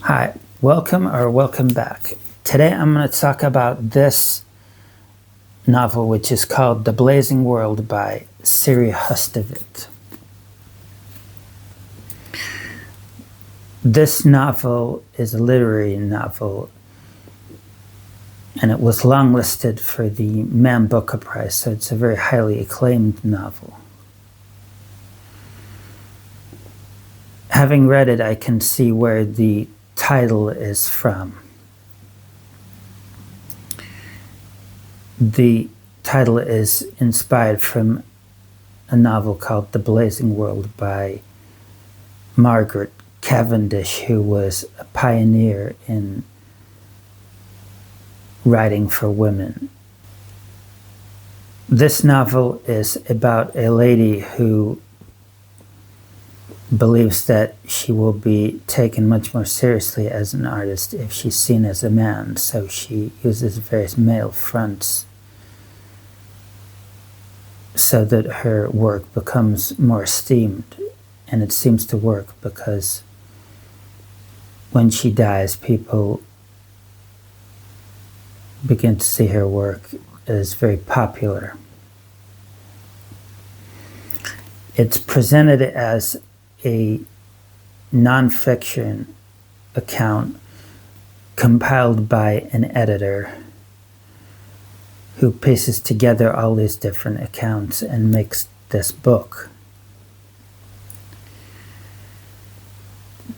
Hi, welcome back. Today I'm going to talk about this novel, which is called The Blazing World by Siri Hurstvedt. This novel is a literary novel, and it was longlisted for the Man Booker Prize, so it's a very highly acclaimed novel. Having read it, I can see where the title is from. The title is inspired from a novel called The Blazing World by Margaret Cavendish, who was a pioneer in writing for women. This novel is about a lady who believes that she will be taken much more seriously as an artist if she's seen as a man, so she uses various male fronts so that her work becomes more esteemed. And it seems to work because when she dies, people begin to see her work as very popular. It's presented as a nonfiction account compiled by an editor who pieces together all these different accounts and makes this book.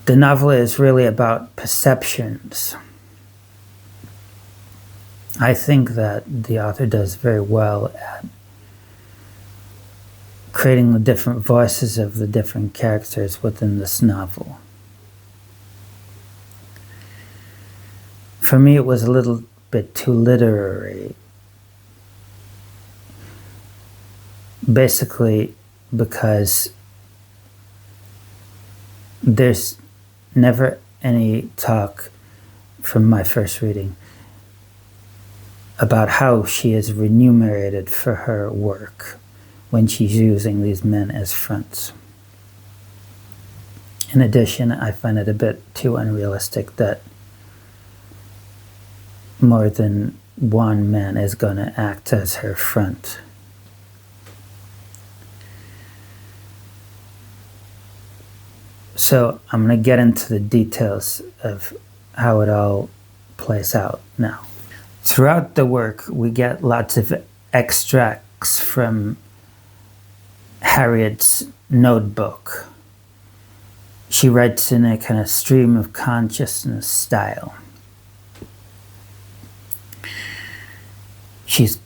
The novel is really about perceptions. I think that the author does very well at creating the different voices of the different characters within this novel. For me, it was a little bit too literary. Basically, because there's never any talk from my first reading about how she is remunerated for her work when she's using these men as fronts. In addition, I find it a bit too unrealistic that more than one man is going to act as her front. So I'm going to get into the details of how it all plays out now. Throughout the work, we get lots of extracts from Harriet's notebook. She writes in a kind of stream of consciousness style. She's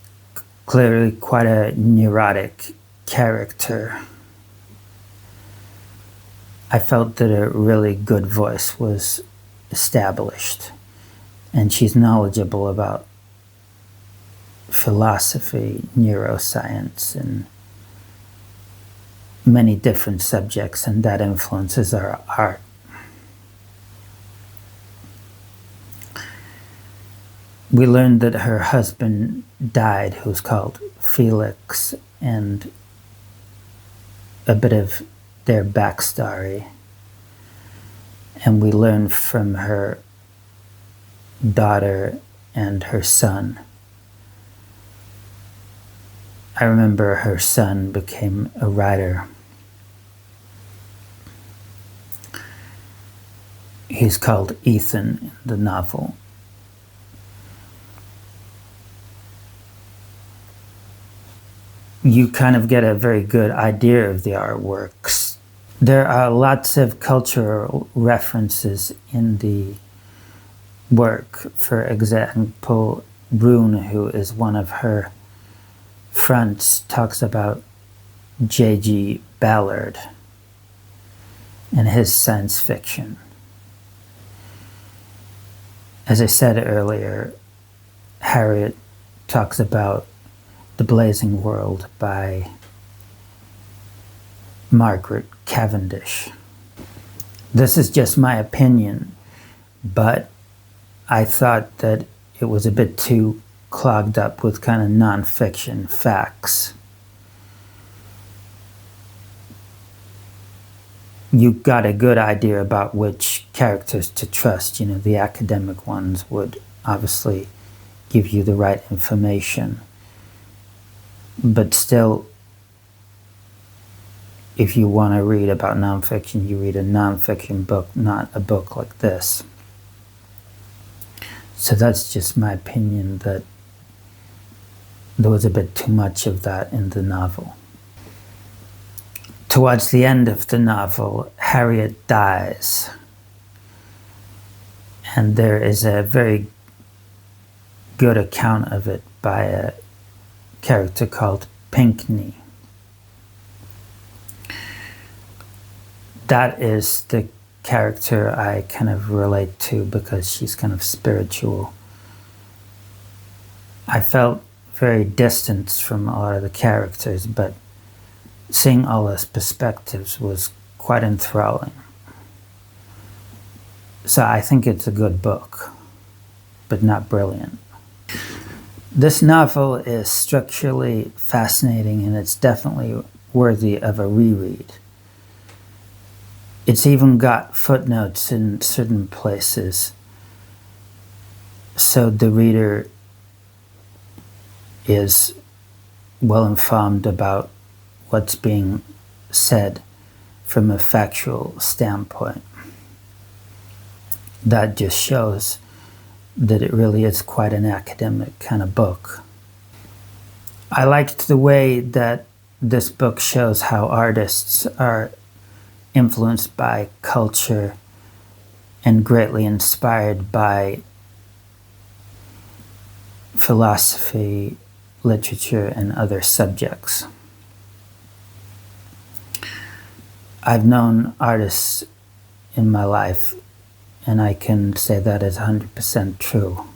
clearly quite a neurotic character. I felt that a really good voice was established, and she's knowledgeable about philosophy, neuroscience, and many different subjects, and that influences our art. We learned that her husband died, who's called Felix, and a bit of their backstory. And we learned from her daughter and her son. I remember her son became a writer. He's called Ethan in the novel. You kind of get a very good idea of the artworks. There are lots of cultural references in the work. For example, Rune, who is one of her fronts, talks about J.G. Ballard and his science fiction. As I said earlier, Harriet talks about The Blazing World by Margaret Cavendish. This is just my opinion, but I thought that it was a bit too clogged up with kind of nonfiction facts. you got a good idea about which characters to trust. You know, the academic ones would obviously give you the right information. But still, if you want to read about nonfiction, you read a nonfiction book, not a book like this. So that's just my opinion, that there was a bit too much of that in the novel. Towards the end of the novel, Harriet dies. And there is a very good account of it by a character called Pinkney. That is the character I kind of relate to because she's kind of spiritual. I felt very distant from a lot of the characters, but seeing all those perspectives was quite enthralling. So I think it's a good book, but not brilliant. This novel is structurally fascinating, and it's definitely worthy of a reread. It's even got footnotes in certain places, so the reader is well informed about what's being said from a factual standpoint. That just shows that it really is quite an academic kind of book. I liked the way that this book shows how artists are influenced by culture and greatly inspired by philosophy, literature, and other subjects. I've known artists in my life, and I can say that is 100% true.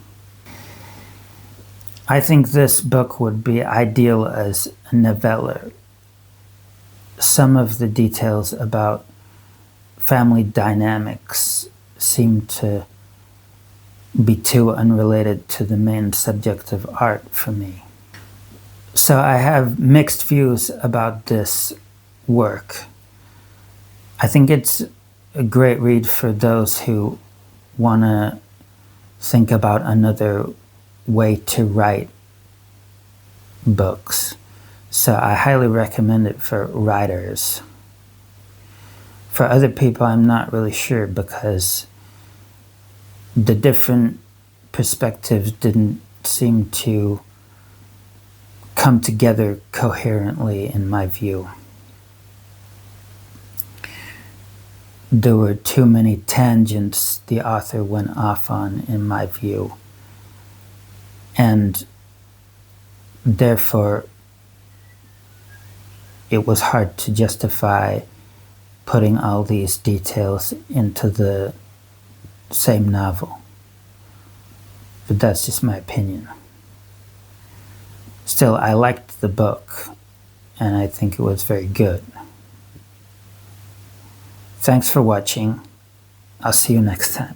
I think this book would be ideal as a novella. Some of the details about family dynamics seem to be too unrelated to the main subject of art for me. So I have mixed views about this work. I think it's a great read for those who want to think about another way to write books. So I highly recommend it for writers. For other people, I'm not really sure because the different perspectives didn't seem to come together coherently in my view. There were too many tangents the author went off on, in my view, and therefore it was hard to justify putting all these details into the same novel. But that's just my opinion. Still, I liked the book, and I think it was very good. Thanks for watching. I'll see you next time.